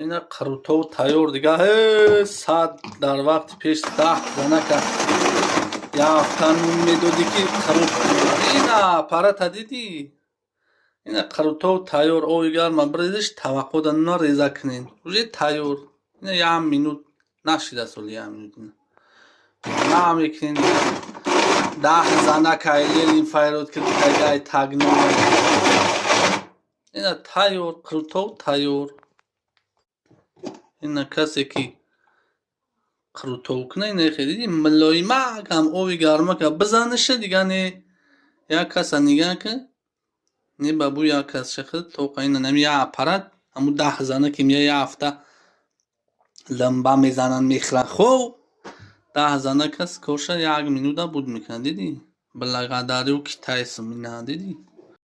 اینا قروتو تایور دیگه ساعت در وقت پیش 10 زنه که یافتن میدودی که قروتو اینا پارتا دیدی اینا قروتو تایور اویگار مبردش توقع دارن ریزه کنین روی تایور اینا یه مینوت نشیده سولی یه مینوت اینا نمیکنین 10 زنه که ایلیل فایرود که دیگه تاگنو اینا تایور قروتو تایور اینا کسی که قروتو کنه اینا خیلی ملوی مکم اوی گرمه که بزنشه دیگه نه یا کسی نگه که نه بابو یا کسی شخص توقع اینا نمی یا پرد همون 10 زنه که میه یا هفته لنبه میزنن میخرن خو 10 زنه کس کوشه 1 مینوته بود میکنه دیدی بلغداری و که تایسم اینا دیدی